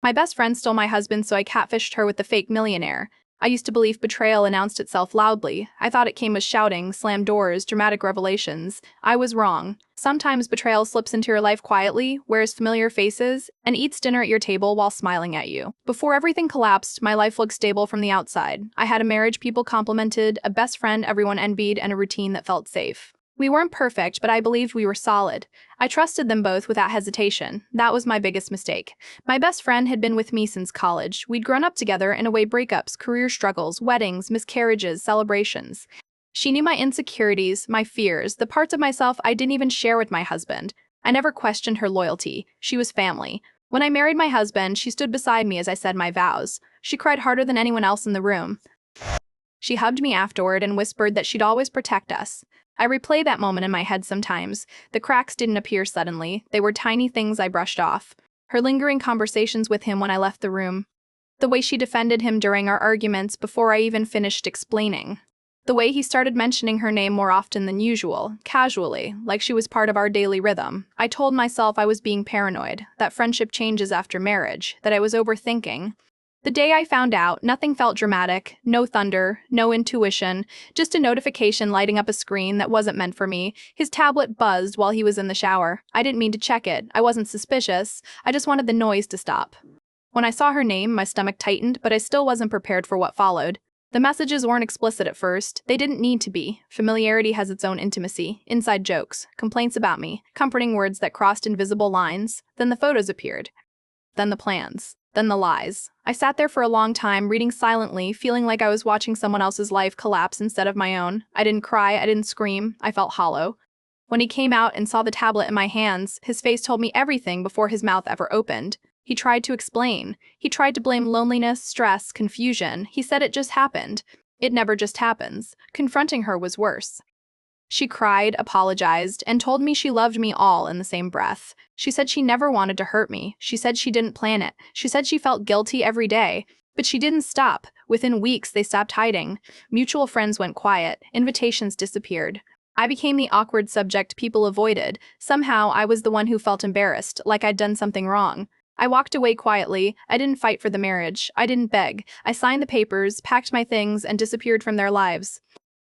My best friend stole my husband, so I catfished her with the fake millionaire. I used to believe betrayal announced itself loudly. I thought it came with shouting, slammed doors, dramatic revelations. I was wrong. Sometimes betrayal slips into your life quietly, wears familiar faces, and eats dinner at your table while smiling at you. Before everything collapsed, my life looked stable from the outside. I had a marriage people complimented, a best friend everyone envied, and a routine that felt safe. We weren't perfect, but I believed we were solid. I trusted them both without hesitation. That was my biggest mistake. My best friend had been with me since college. We'd grown up together in a way: breakups, career struggles, weddings, miscarriages, celebrations. She knew my insecurities, my fears, the parts of myself I didn't even share with my husband. I never questioned her loyalty. She was family. When I married my husband, she stood beside me as I said my vows. She cried harder than anyone else in the room. She hugged me afterward and whispered that she'd always protect us. I replay that moment in my head sometimes. The cracks didn't appear suddenly. They were tiny things I brushed off. Her lingering conversations with him when I left the room. The way she defended him during our arguments before I even finished explaining. The way he started mentioning her name more often than usual, casually, like she was part of our daily rhythm. I told myself I was being paranoid, that friendship changes after marriage, that I was overthinking. The day I found out, nothing felt dramatic, no thunder, no intuition, just a notification lighting up a screen that wasn't meant for me. His tablet buzzed while he was in the shower. I didn't mean to check it. I wasn't suspicious. I just wanted the noise to stop. When I saw her name, my stomach tightened, but I still wasn't prepared for what followed. The messages weren't explicit at first. They didn't need to be. Familiarity has its own intimacy, inside jokes, complaints about me, comforting words that crossed invisible lines. Then the photos appeared. Then the plans. Then the lies. I sat there for a long time, reading silently, feeling like I was watching someone else's life collapse instead of my own. I didn't cry, I didn't scream, I felt hollow. When he came out and saw the tablet in my hands, his face told me everything before his mouth ever opened. He tried to explain. He tried to blame loneliness, stress, confusion. He said it just happened. It never just happens. Confronting her was worse. She cried, apologized, and told me she loved me all in the same breath. She said she never wanted to hurt me. She said she didn't plan it. She said she felt guilty every day. But she didn't stop. Within weeks, they stopped hiding. Mutual friends went quiet. Invitations disappeared. I became the awkward subject people avoided. Somehow, I was the one who felt embarrassed, like I'd done something wrong. I walked away quietly. I didn't fight for the marriage. I didn't beg. I signed the papers, packed my things, and disappeared from their lives.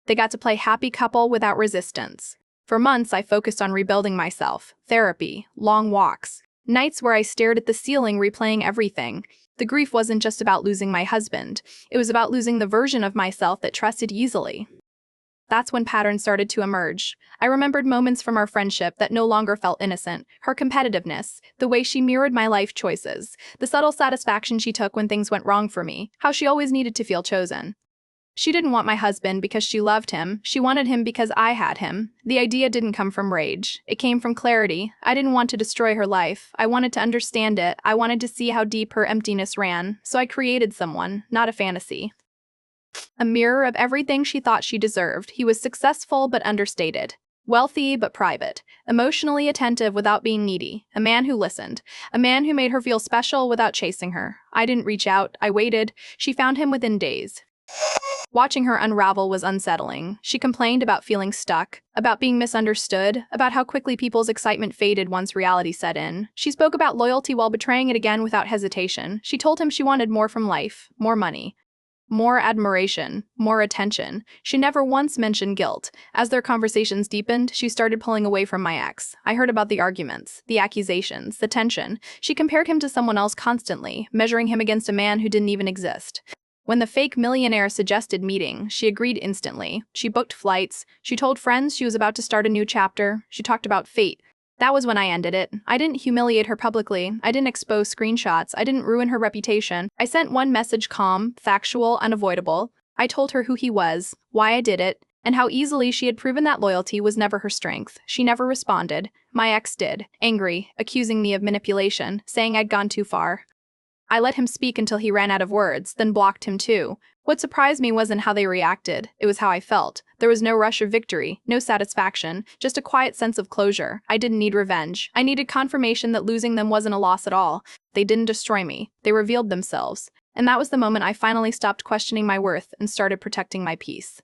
They got to play happy couple without resistance. For months, I focused on rebuilding myself. Therapy, long walks, nights where I stared at the ceiling replaying everything. The grief wasn't just about losing my husband. It was about losing the version of myself that trusted easily. That's when patterns started to emerge. I remembered moments from our friendship that no longer felt innocent. Her competitiveness, the way she mirrored my life choices, the subtle satisfaction she took when things went wrong for me, how she always needed to feel chosen. She didn't want my husband because she loved him. She wanted him because I had him. The idea didn't come from rage. It came from clarity. I didn't want to destroy her life. I wanted to understand it. I wanted to see how deep her emptiness ran. So I created someone, not a fantasy. A mirror of everything she thought she deserved. He was successful but understated. Wealthy but private. Emotionally attentive without being needy. A man who listened. A man who made her feel special without chasing her. I didn't reach out. I waited. She found him within days. Watching her unravel was unsettling. She complained about feeling stuck, about being misunderstood, about how quickly people's excitement faded once reality set in. She spoke about loyalty while betraying it again without hesitation. She told him she wanted more from life, more money, more admiration, more attention. She never once mentioned guilt. As their conversations deepened, she started pulling away from my ex. I heard about the arguments, the accusations, the tension. She compared him to someone else constantly, measuring him against a man who didn't even exist. When the fake millionaire suggested meeting, she agreed instantly. She booked flights. She told friends she was about to start a new chapter. She talked about fate. That was when I ended it. I didn't humiliate her publicly. I didn't expose screenshots. I didn't ruin her reputation. I sent one message: calm, factual, unavoidable. I told her who he was, why I did it, and how easily she had proven that loyalty was never her strength. She never responded. My ex did, angry, accusing me of manipulation, saying I'd gone too far. I let him speak until he ran out of words, then blocked him too. What surprised me wasn't how they reacted, it was how I felt. There was no rush of victory, no satisfaction, just a quiet sense of closure. I didn't need revenge. I needed confirmation that losing them wasn't a loss at all. They didn't destroy me. They revealed themselves. And that was the moment I finally stopped questioning my worth and started protecting my peace.